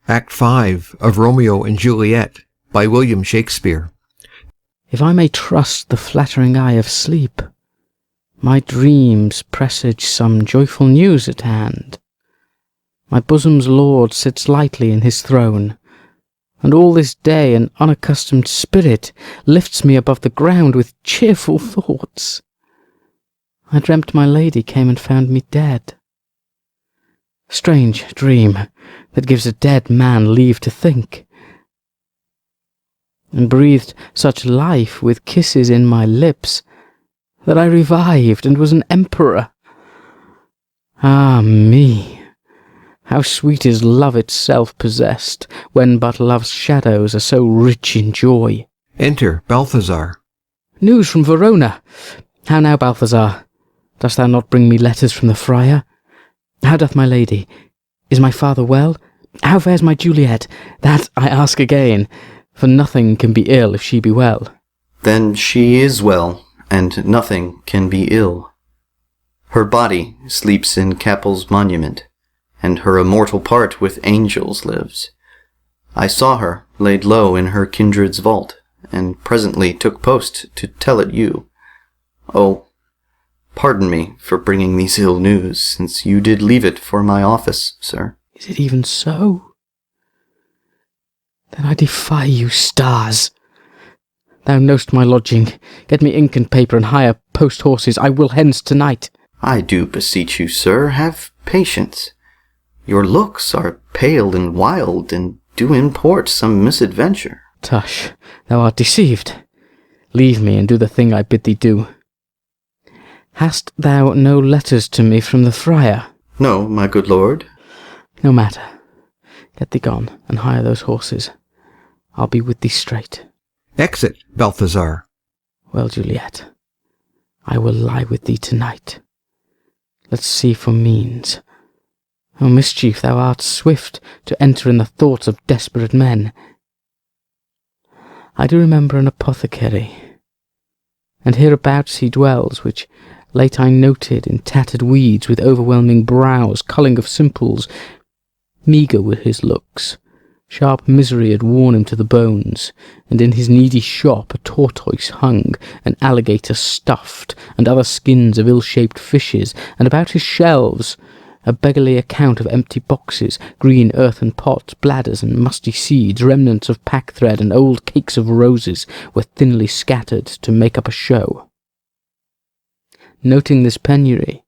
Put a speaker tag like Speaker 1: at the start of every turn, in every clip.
Speaker 1: Act 5 of Romeo and Juliet by William Shakespeare.
Speaker 2: If I may trust the flattering eye of sleep, my dreams presage some joyful news at hand. My bosom's lord sits lightly in his throne, and all this day an unaccustomed spirit lifts me above the ground with cheerful thoughts. I dreamt my lady came and found me dead. Strange dream that gives a dead man leave to think, and breathed such life with kisses in my lips that I revived and was an emperor. Ah me! How sweet is love itself possessed, when but love's shadows are so rich in joy.
Speaker 1: Enter Balthazar.
Speaker 2: News from Verona. How now, Balthazar? Dost thou not bring me letters from the friar? How doth my lady? Is my father well? How fares my Juliet? That I ask again, for nothing can be ill if she be well.
Speaker 3: Then she is well, and nothing can be ill. Her body sleeps in Capel's monument, and her immortal part with angels lives. I saw her laid low in her kindred's vault, and presently took post to tell it you. Oh, pardon me for bringing these ill news, since you did leave it for my office, sir.
Speaker 2: Is it even so? Then I defy you, stars. Thou know'st my lodging. Get me ink and paper and hire post-horses. I will hence tonight.
Speaker 3: I do beseech you, sir, have patience. Your looks are pale and wild, and do import some misadventure.
Speaker 2: Tush, thou art deceived. Leave me and do the thing I bid thee do. Hast thou no letters to me from the friar?
Speaker 3: No, my good lord.
Speaker 2: No matter. Get thee gone, and hire those horses. I'll be with thee straight.
Speaker 1: Exit Balthazar.
Speaker 2: Well, Juliet, I will lie with thee tonight. Let's see for means. O mischief, thou art swift to enter in the thoughts of desperate men. I do remember an apothecary, and hereabouts he dwells, which late I noted in tattered weeds, with overwhelming brows, culling of simples. Meagre were his looks, sharp misery had worn him to the bones, and in his needy shop a tortoise hung, an alligator stuffed, and other skins of ill-shaped fishes, and about his shelves a beggarly account of empty boxes, green earthen pots, bladders and musty seeds, remnants of pack-thread and old cakes of roses were thinly scattered to make up a show. Noting this penury,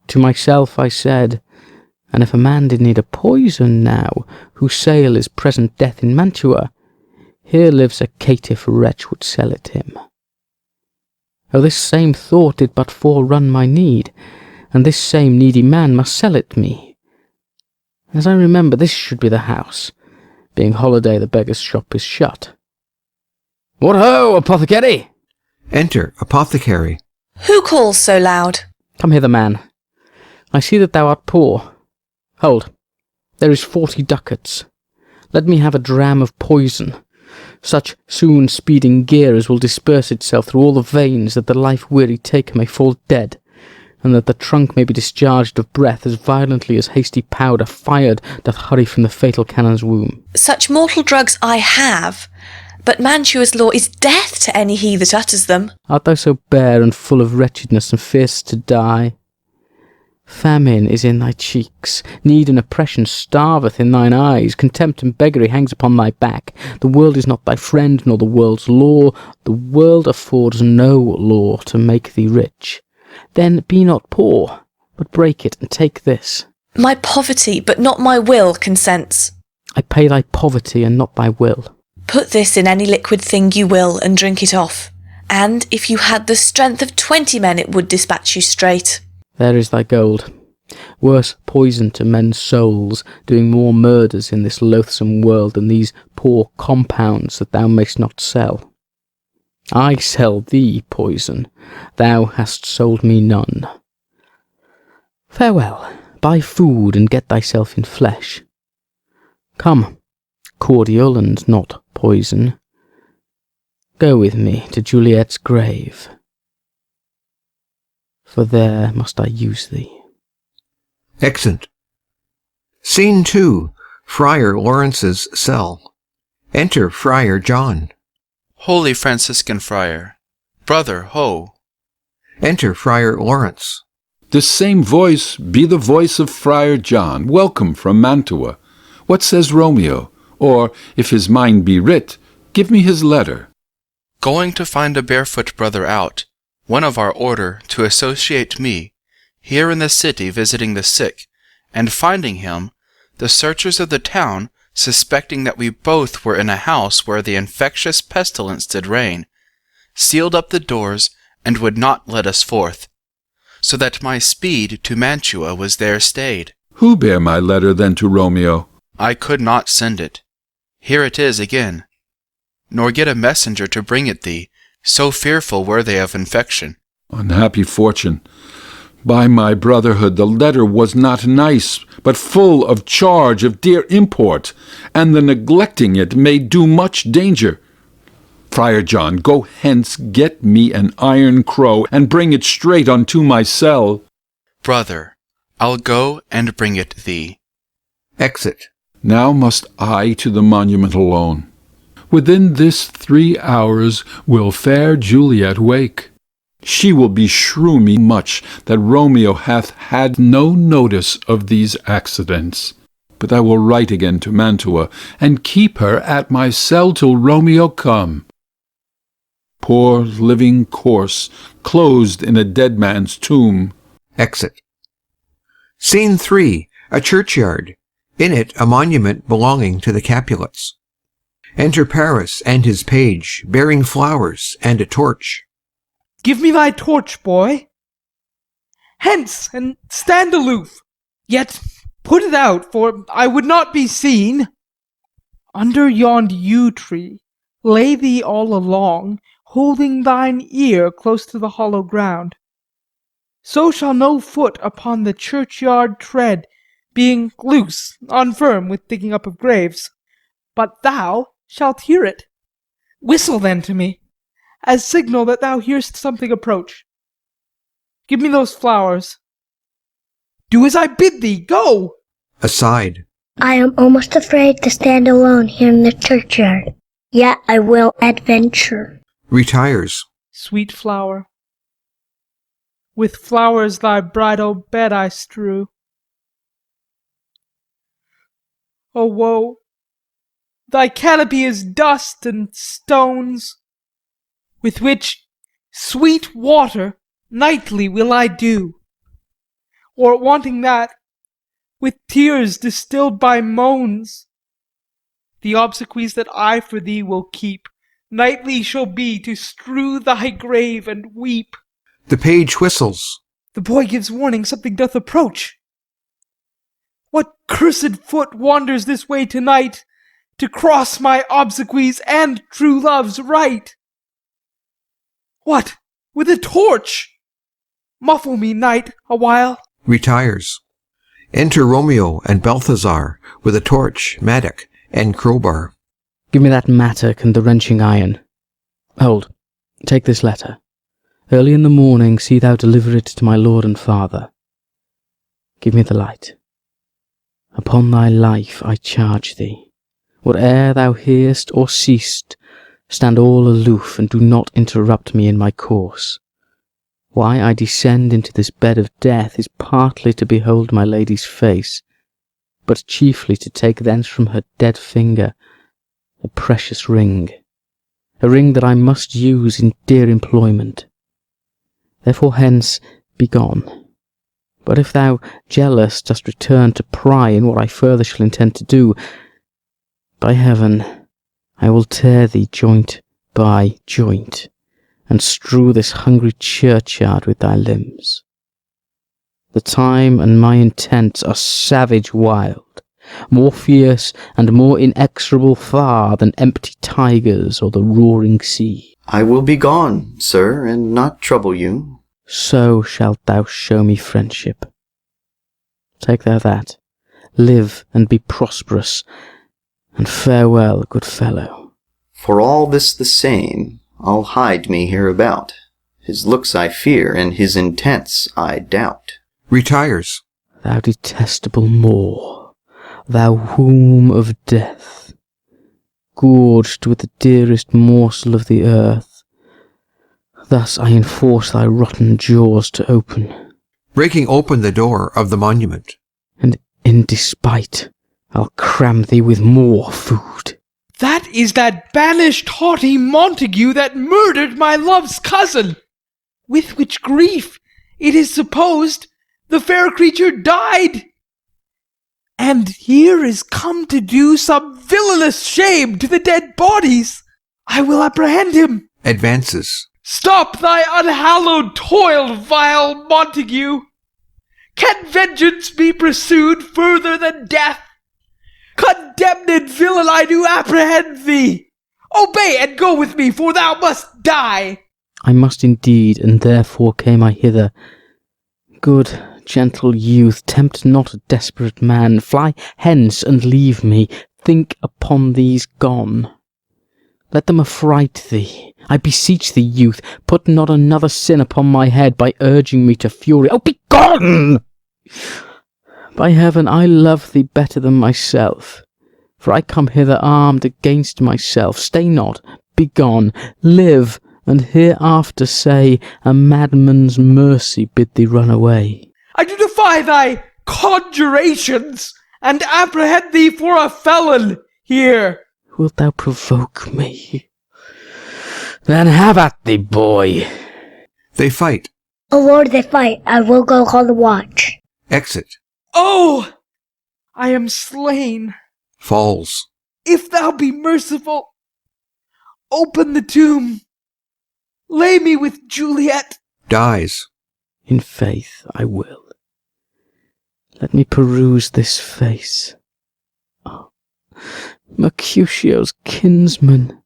Speaker 2: to myself I said, and if a man did need a poison now, whose sale is present death in Mantua, here lives a caitiff wretch would sell it him. Oh, this same thought did but forerun my need, and this same needy man must sell it me. As I remember, this should be the house. Being holiday, the beggar's shop is shut. What ho, apothecary!
Speaker 1: Enter Apothecary.
Speaker 4: Who calls so loud?
Speaker 2: Come hither, man. I see that thou art poor. Hold, there is 40 ducats. Let me have a dram of poison, such soon speeding gear as will disperse itself through all the veins, that the life-weary taker may fall dead, and that the trunk may be discharged of breath as violently as hasty powder fired doth hurry from the fatal cannon's womb.
Speaker 4: Such mortal drugs I have, but Mantua's law is death to any he that utters them.
Speaker 2: Art thou so bare and full of wretchedness, and fear'st to die? Famine is in thy cheeks, need and oppression starveth in thine eyes, contempt and beggary hangs upon thy back. The world is not thy friend, nor the world's law. The world affords no law to make thee rich. Then be not poor, but break it and take this.
Speaker 4: My poverty, but not my will, consents.
Speaker 2: I pay thy poverty and not thy will.
Speaker 4: Put this in any liquid thing you will, and drink it off, and if you had the strength of 20 men it would dispatch you straight.
Speaker 2: There is thy gold. Worse poison to men's souls, doing more murders in this loathsome world than these poor compounds that thou mayst not sell. I sell thee poison, thou hast sold me none. Farewell, buy food and get thyself in flesh. Come, cordial and not poison. Go with me to Juliet's grave, for there must I use thee.
Speaker 1: Exit. Scene 2. Friar Lawrence's cell. Enter Friar John.
Speaker 5: Holy Franciscan Friar, brother, ho!
Speaker 1: Enter Friar Lawrence.
Speaker 6: This same voice be the voice of Friar John, welcome from Mantua. What says Romeo? Or, if his mind be writ, give me his letter.
Speaker 5: Going to find a barefoot brother out, one of our order, to associate me, here in the city visiting the sick, and finding him, the searchers of the town, suspecting that we both were in a house where the infectious pestilence did reign, sealed up the doors, and would not let us forth, so that my speed to Mantua was there stayed.
Speaker 6: Who bare my letter then to Romeo?
Speaker 5: I could not send it. Here it is again. Nor get a messenger to bring it thee, so fearful were they of infection.
Speaker 6: Unhappy fortune! By my brotherhood, the letter was not nice, but full of charge of dear import, and the neglecting it may do much danger. Friar John, go hence, get me an iron crow, and bring it straight unto my cell.
Speaker 5: Brother, I'll go and bring it thee.
Speaker 1: Exit.
Speaker 6: Now must I to the monument alone. Within this 3 hours will fair Juliet wake. She will beshrew me much that Romeo hath had no notice of these accidents. But I will write again to Mantua, and keep her at my cell till Romeo come. Poor living corse, closed in a dead man's tomb.
Speaker 1: Exit. Scene 3. A churchyard. In it a monument belonging to the Capulets. Enter Paris and his page, bearing flowers and a torch.
Speaker 7: Give me thy torch, boy. Hence, and stand aloof. Yet put it out, for I would not be seen. Under yond yew tree, lay thee all along, holding thine ear close to the hollow ground. So shall no foot upon the churchyard tread, being loose, unfirm with digging up of graves. But thou shalt hear it. Whistle then to me, as signal that thou hear'st something approach. Give me those flowers. Do as I bid thee, go!
Speaker 1: Aside.
Speaker 8: I am almost afraid to stand alone here in the churchyard, yet I will adventure.
Speaker 1: Retires.
Speaker 7: Sweet flower, with flowers thy bridal bed I strew. O woe! Thy canopy is dust and stones, with which sweet water nightly will I dew, or wanting that, with tears distilled by moans. The obsequies that I for thee will keep nightly shall be to strew thy grave and weep.
Speaker 1: The page whistles.
Speaker 7: The boy gives warning something doth approach. What cursed foot wanders this way tonight, to cross my obsequies and true love's right? What, with a torch? Muffle me, knight, awhile.
Speaker 1: Retires. Enter Romeo and Balthazar with a torch, mattock, and crowbar.
Speaker 2: Give me that mattock and the wrenching iron. Hold, take this letter. Early in the morning see thou deliver it to my lord and father. Give me the light. Upon thy life I charge thee, whate'er thou hear'st or seest, stand all aloof and do not interrupt me in my course. Why I descend into this bed of death is partly to behold my lady's face, but chiefly to take thence from her dead finger a precious ring, a ring that I must use in dear employment. Therefore hence be gone. But if thou, jealous, dost return to pry in what I further shall intend to do, by heaven, I will tear thee joint by joint, and strew this hungry churchyard with thy limbs. The time and my intents are savage wild, more fierce and more inexorable far than empty tigers or the roaring sea.
Speaker 3: I will be gone, sir, and not trouble you.
Speaker 2: So shalt thou show me friendship. Take thou that, live and be prosperous, and farewell, good fellow.
Speaker 3: For all this the same, I'll hide me hereabout. His looks I fear, and his intents I doubt.
Speaker 1: Retires.
Speaker 2: Thou detestable Moor, thou womb of death, gorged with the dearest morsel of the earth, thus I enforce thy rotten jaws to open,
Speaker 1: breaking open the door of the monument.
Speaker 2: and in despite I'll cram thee with more food.
Speaker 7: That is that banished haughty Montague that murdered my love's cousin, with which grief, it is supposed, the fair creature died. And here is come to do some villainous shame to the dead bodies. I will apprehend him.
Speaker 1: Advances.
Speaker 7: Stop thy unhallowed toil, vile Montague. Can vengeance be pursued further than death? Condemned villain, I do apprehend thee. Obey and go with me, for thou must die.
Speaker 2: I must indeed, and therefore came I hither. Good, gentle youth, tempt not a desperate man. Fly hence and leave me. Think upon these gone. Let them affright thee. I beseech thee, youth, put not another sin upon my head by urging me to fury. Oh, be gone! By heaven, I love thee better than myself, for I come hither armed against myself. Stay not, be gone, live, and hereafter say, a madman's mercy bid thee run away.
Speaker 7: I do defy thy conjurations, and apprehend thee for a felon here.
Speaker 2: Wilt thou provoke me? Then have at thee, boy.
Speaker 1: They fight.
Speaker 8: Oh Lord, they fight. I will go call the watch.
Speaker 1: Exit.
Speaker 7: Oh, I am slain.
Speaker 1: Falls.
Speaker 7: If thou be merciful, open the tomb. Lay me with Juliet.
Speaker 1: Dies.
Speaker 2: In faith I will. Let me peruse this face. Oh, Mercutio's kinsman,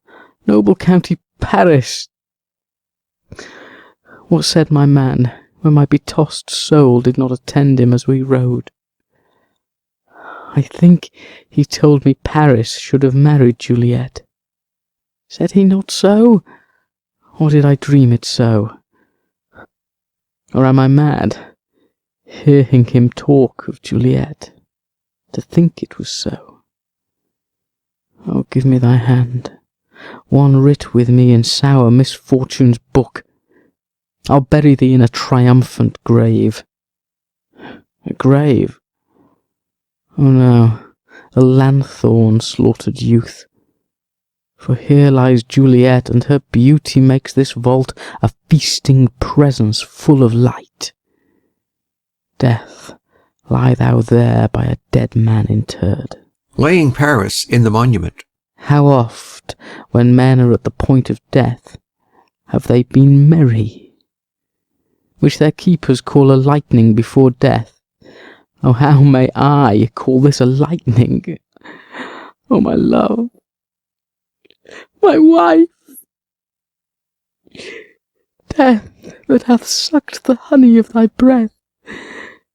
Speaker 2: noble county Paris. What said my man when my betossed soul did not attend him as we rode? I think he told me Paris should have married Juliet. Said he not so? Or did I dream it so? Or am I mad, hearing him talk of Juliet, to think it was so? Oh, give me thy hand, one writ with me in sour misfortune's book. I'll bury thee in a triumphant grave. A grave? Oh no, a lanthorn slaughtered youth. For here lies Juliet, and her beauty makes this vault a feasting presence full of light. Death, lie thou there by a dead man interred.
Speaker 1: Laying Paris in the monument.
Speaker 2: How oft, when men are at the point of death, have they been merry, which their keepers call a lightning before death. Oh, how may I call this a lightning? Oh, my love, my wife, death that hath sucked the honey of thy breath,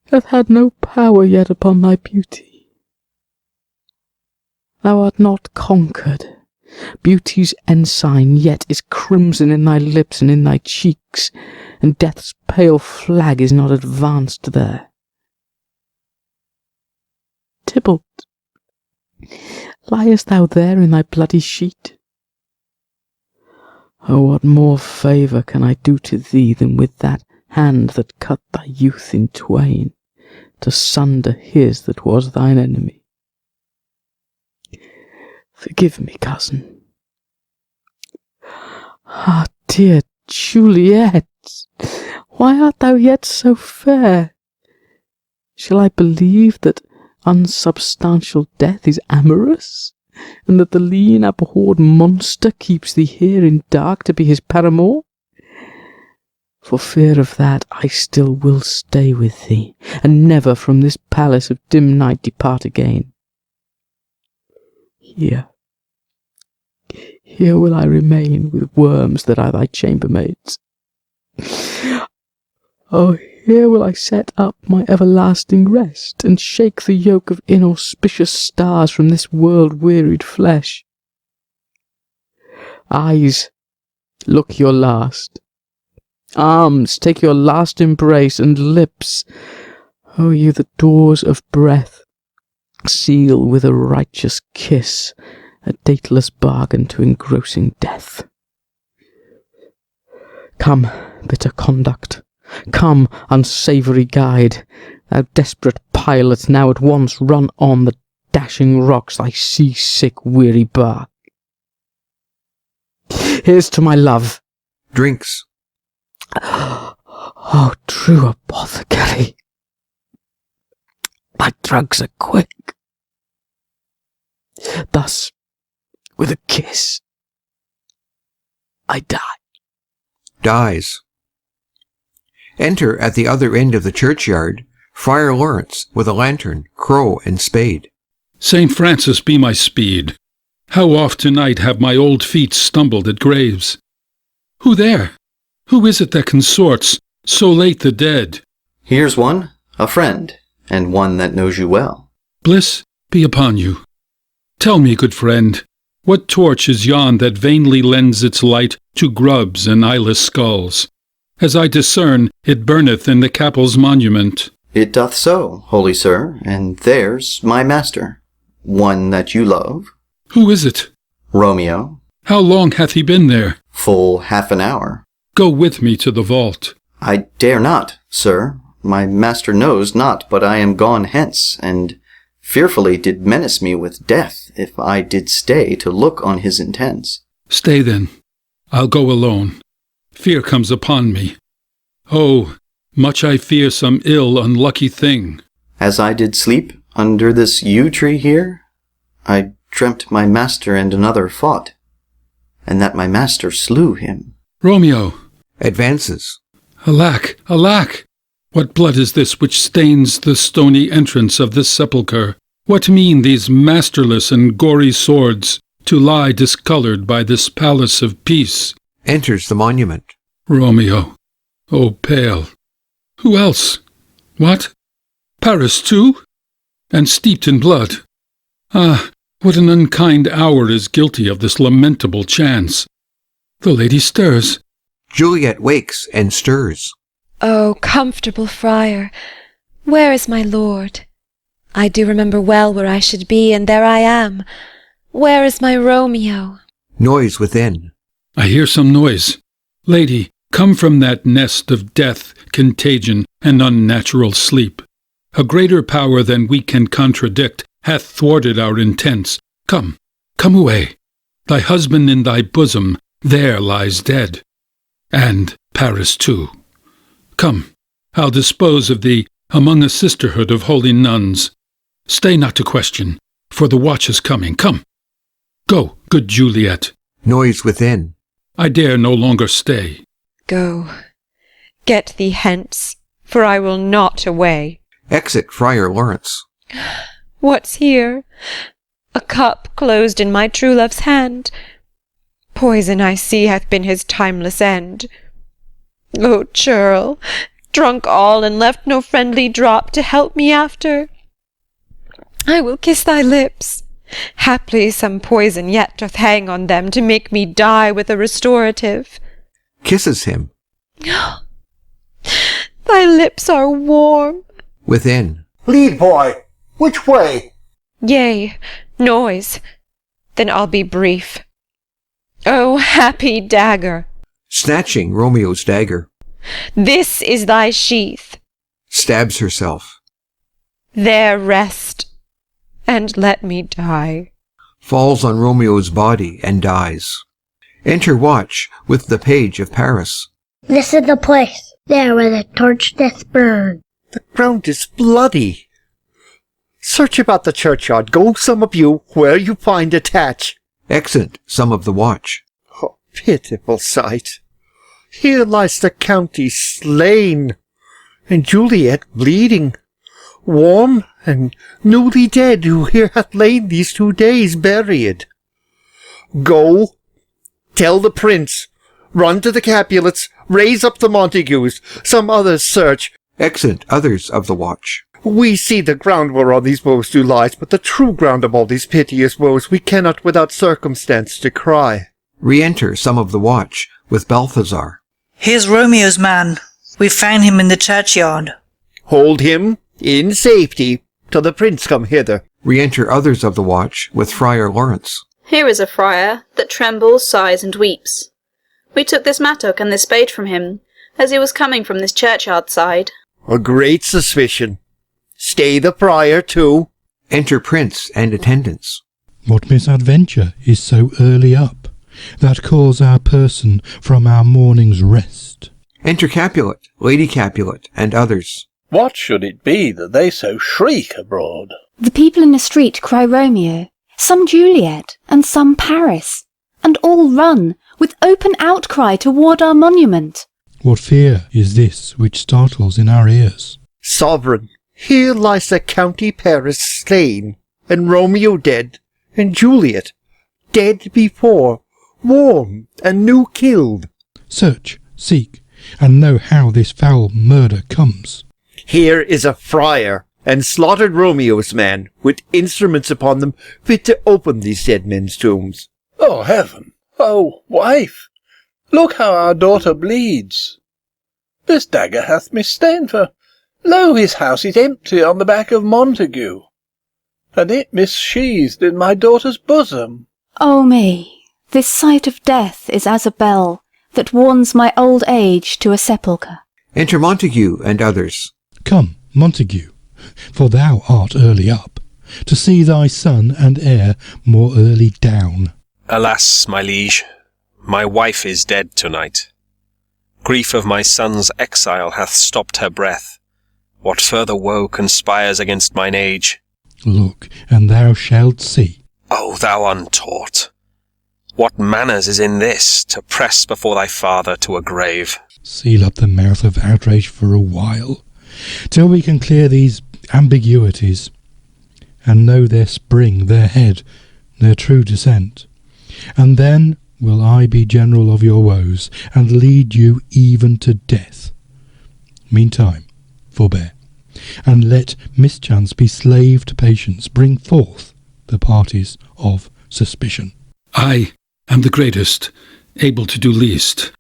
Speaker 2: hath had no power yet upon thy beauty. Thou art not conquered. Beauty's ensign yet is crimson in thy lips and in thy cheeks, and death's pale flag is not advanced there. Tybalt, liest thou there in thy bloody sheet? Oh, what more favour can I do to thee than with that hand that cut thy youth in twain, to sunder his that was thine enemy? Forgive me, cousin. Ah, dear Juliet, why art thou yet so fair? Shall I believe that unsubstantial death is amorous, and that the lean abhorred monster keeps thee here in dark to be his paramour? For fear of that, I still will stay with thee, and never from this palace of dim night depart again. Here will I remain with worms that are thy chambermaids. Oh, here will I set up my everlasting rest, and shake the yoke of inauspicious stars from this world-wearied flesh. Eyes, look your last. Arms, take your last embrace, and lips, oh, you the doors of breath, seal with a righteous kiss a dateless bargain to engrossing death. Come, bitter conduct, come, unsavoury guide, thou desperate pilot, now at once run on the dashing rocks thy sea-sick weary bark. Here's to my love.
Speaker 1: Drinks.
Speaker 2: Oh, true apothecary, thy drugs are quick. Thus, with a kiss, I die.
Speaker 1: Dies. Enter at the other end of the churchyard Friar Lawrence with a lantern, crow, and spade.
Speaker 6: St. Francis be my speed. How oft tonight have my old feet stumbled at graves? Who there? Who is it that consorts so late the dead?
Speaker 3: Here's one, a friend, and one that knows you well.
Speaker 6: Bliss be upon you. Tell me, good friend, what torch is yon that vainly lends its light to grubs and eyeless skulls? As I discern, it burneth in the capel's monument.
Speaker 3: It doth so, holy sir, and there's my master, one that you love.
Speaker 6: Who is it?
Speaker 3: Romeo.
Speaker 6: How long hath he been there?
Speaker 3: Full half an hour.
Speaker 6: Go with me to the vault.
Speaker 3: I dare not, sir. My master knows not but I am gone hence, and fearfully did menace me with death if I did stay to look on his intents.
Speaker 6: Stay then. I'll go alone. Fear comes upon me. Oh, much I fear some ill unlucky thing.
Speaker 3: As I did sleep under this yew tree here, I dreamt my master and another fought, and that my master slew him.
Speaker 6: Romeo!
Speaker 1: Advances.
Speaker 6: Alack, alack! What blood is this which stains the stony entrance of this sepulchre? What mean these masterless and gory swords to lie discoloured by this palace of peace?
Speaker 1: Enters the monument.
Speaker 6: Romeo, oh pale! Who else? What? Paris too? And steeped in blood? Ah, what an unkind hour is guilty of this lamentable chance! The lady stirs.
Speaker 1: Juliet wakes and stirs.
Speaker 9: Oh, comfortable friar, where is my lord? I do remember well where I should be, and there I am. Where is my Romeo?
Speaker 1: Noise within.
Speaker 6: I hear some noise. Lady, come from that nest of death, contagion, and unnatural sleep. A greater power than we can contradict hath thwarted our intents. Come, come away. Thy husband in thy bosom there lies dead. And Paris too. Come, I'll dispose of thee among a sisterhood of holy nuns. Stay not to question, for the watch is coming. Come. Go, good Juliet.
Speaker 1: Noise within.
Speaker 6: I dare no longer stay.
Speaker 9: Go, get thee hence, for I will not away.
Speaker 1: Exit Friar Lawrence.
Speaker 9: What's here? A cup closed in my true love's hand. Poison, I see, hath been his timeless end. O churl, drunk all and left no friendly drop to help me after. I will kiss thy lips. Haply some poison yet doth hang on them to make me die with a restorative.
Speaker 1: Kisses him.
Speaker 9: Thy lips are warm.
Speaker 1: Within.
Speaker 10: Lead, boy. Which way?
Speaker 9: Yea, noise. Then I'll be brief. O happy dagger!
Speaker 1: Snatching Romeo's dagger.
Speaker 9: This is thy sheath.
Speaker 1: Stabs herself.
Speaker 9: There rest, and let me die.
Speaker 1: Falls on Romeo's body and dies. Enter Watch with the page of Paris.
Speaker 8: This is the place, there where the torch doth burn.
Speaker 10: The ground is bloody. Search about the churchyard. Go, some of you, where you find a tatch.
Speaker 1: Exit some of the watch.
Speaker 10: Oh, pitiful sight. Here lies the county slain, and Juliet bleeding, warm and newly dead, who here hath lain these 2 days buried. Go, tell the prince, run to the Capulets, raise up the Montagues, some others search.
Speaker 1: Exit others of the watch.
Speaker 10: We see the ground whereon these woes do lie, but the true ground of all these piteous woes we cannot without circumstance decry.
Speaker 1: Re-enter some of the watch with Balthazar.
Speaker 11: Here's Romeo's man. We found him in the churchyard.
Speaker 10: Hold him in safety till the prince come hither.
Speaker 1: Re-enter others of the watch with Friar Lawrence.
Speaker 12: Here is a friar that trembles, sighs, and weeps. We took this mattock and this spade from him, as he was coming from this churchyard side.
Speaker 10: A great suspicion. Stay the friar too.
Speaker 1: Enter Prince and attendants.
Speaker 13: What misadventure is so early up, that calls our person from our morning's rest?
Speaker 1: Enter Capulet, Lady Capulet, and others.
Speaker 14: What should it be that they so shriek abroad?
Speaker 15: The people in the street cry Romeo, some Juliet, and some Paris, and all run with open outcry toward our monument.
Speaker 13: What fear is this which startles in our ears?
Speaker 10: Sovereign, here lies the County Paris slain, and Romeo dead, and Juliet dead before, warm and new killed.
Speaker 13: Search, seek, and know how this foul murder comes.
Speaker 10: Here is a friar, and slaughtered Romeo's man, with instruments upon them fit to open these dead men's tombs.
Speaker 14: Oh, heaven! Oh, wife! Look how our daughter bleeds. This dagger hath misstained for, lo, his house is empty on the back of Montague, and it missheathed in my daughter's bosom.
Speaker 15: Oh me, this sight of death is as a bell that warns my old age to a sepulchre.
Speaker 1: Enter Montague and others.
Speaker 13: Come, Montague, for thou art early up, to see thy son and heir more early down.
Speaker 16: Alas, my liege, my wife is dead tonight. Grief of my son's exile hath stopped her breath. What further woe conspires against mine age?
Speaker 13: Look, and thou shalt see.
Speaker 16: O thou untaught! What manners is in this, to press before thy father to a grave?
Speaker 13: Seal up the mouth of outrage for a while, till we can clear these ambiguities, and know their spring, their head, their true descent. And then will I be general of your woes, and lead you even to death. Meantime, forbear, and let mischance be slave to patience. Bring forth the parties of suspicion.
Speaker 6: I am the greatest, able to do least,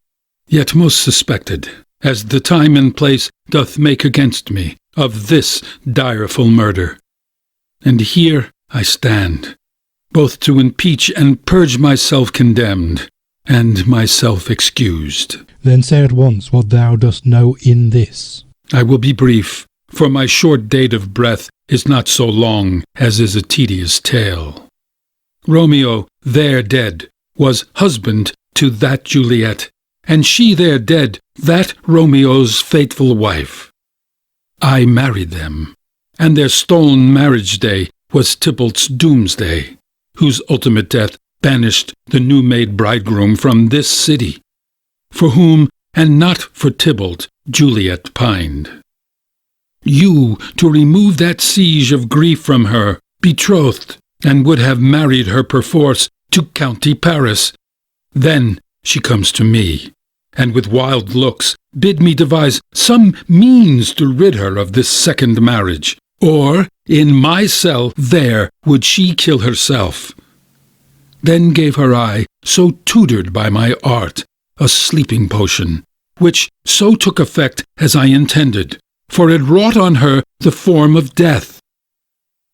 Speaker 6: yet most suspected, as the time and place doth make against me of this direful murder. And here I stand, both to impeach and purge myself condemned, and myself excused.
Speaker 13: Then say at once what thou dost know in this.
Speaker 6: I will be brief, for my short date of breath is not so long as is a tedious tale. Romeo, there dead, was husband to that Juliet, and she there dead, that Romeo's faithful wife. I married them, and their stolen marriage day was Tybalt's doomsday, whose ultimate death banished the new-made bridegroom from this city, for whom, and not for Tybalt, Juliet pined. You, to remove that siege of grief from her, betrothed, and would have married her perforce to County Paris. Then she comes to me, and with wild looks bid me devise some means to rid her of this second marriage, or in my cell there would she kill herself. Then gave her I, so tutored by my art, a sleeping potion, which so took effect as I intended, for it wrought on her the form of death.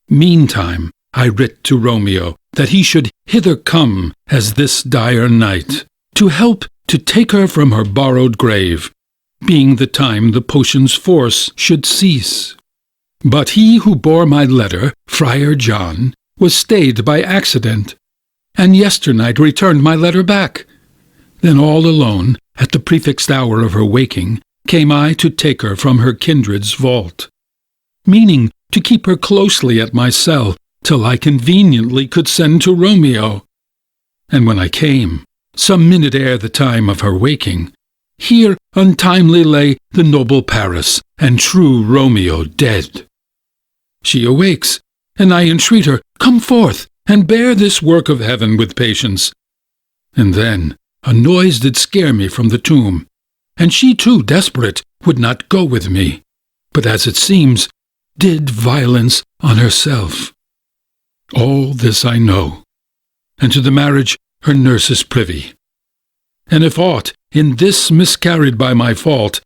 Speaker 6: Meantime I writ to Romeo that he should hither come as this dire night, to help to take her from her borrowed grave, being the time the potion's force should cease. But he who bore my letter, Friar John, was stayed by accident, and yesternight returned my letter back. Then all alone, at the prefixed hour of her waking, came I to take her from her kindred's vault, meaning to keep her closely at my cell till I conveniently could send to Romeo. And when I came, some minute ere the time of her waking, here untimely lay the noble Paris, and true Romeo dead. She awakes, and I entreat her, come forth, and bear this work of heaven with patience. And then a noise did scare me from the tomb, and she too, desperate, would not go with me, but as it seems, did violence on herself. All this I know, and to the marriage her nurse is privy. And if aught in this miscarried by my fault,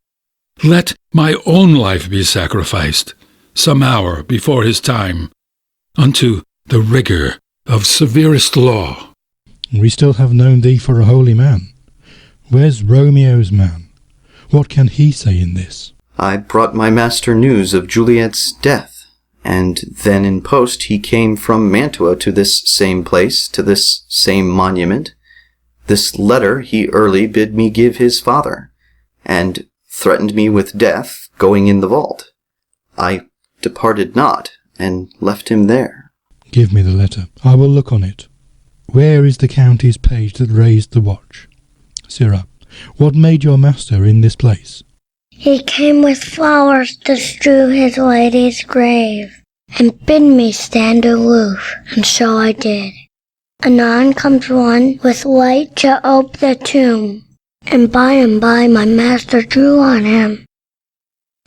Speaker 6: let my own life be sacrificed, some hour before his time, unto the rigour of severest law.
Speaker 13: We still have known thee for a holy man. Where's Romeo's man? What can he say in this?
Speaker 3: I brought my master news of Juliet's death, and then in post he came from Mantua to this same place, to this same monument. This letter he early bid me give his father, and threatened me with death going in the vault. I departed not, and left him there.
Speaker 13: Give me the letter. I will look on it. Where is the county's page that raised the watch? Sirrah, what made your master in this place?
Speaker 8: He came with flowers to strew his lady's grave, and bid me stand aloof, and so I did. Anon comes one with light to ope the tomb, and by my master drew on him.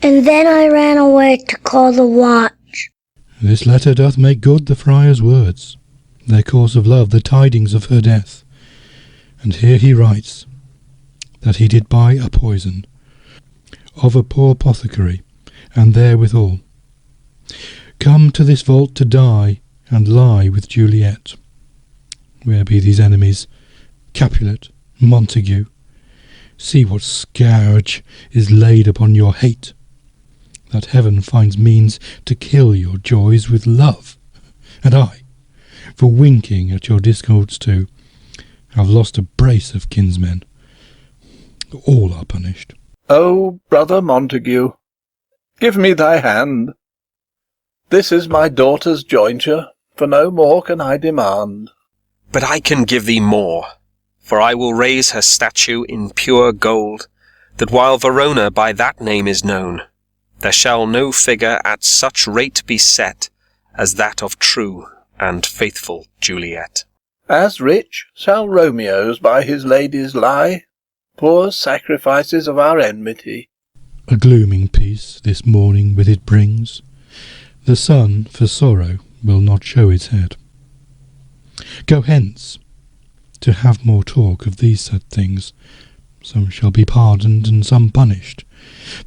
Speaker 8: And then I ran away to call the watch.
Speaker 13: This letter doth make good the friar's words, their course of love, the tidings of her death. And here he writes, that he did buy a poison of a poor apothecary, and therewithal come to this vault to die and lie with Juliet. Where be these enemies? Capulet, Montague, see what scourge is laid upon your hate, that heaven finds means to kill your joys with love. And I, for winking at your discords too, have lost a brace of kinsmen. All are punished.
Speaker 14: O brother Montague, give me thy hand. This is my daughter's jointure, for no more can I demand.
Speaker 16: But I can give thee more, for I will raise her statue in pure gold, that while Verona by that name is known, there shall no figure at such rate be set as that of true and faithful Juliet.
Speaker 14: As rich shall Romeo's by his ladies lie, poor sacrifices of our enmity.
Speaker 13: A glooming peace this morning with it brings. The sun for sorrow will not show its head. Go hence, to have more talk of these sad things. Some shall be pardoned and some punished,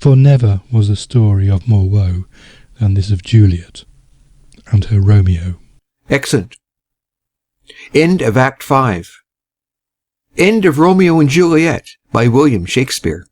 Speaker 13: for never was a story of more woe than this of Juliet and her Romeo.
Speaker 1: Excellent. End of Act 5. End of Romeo and Juliet by William Shakespeare.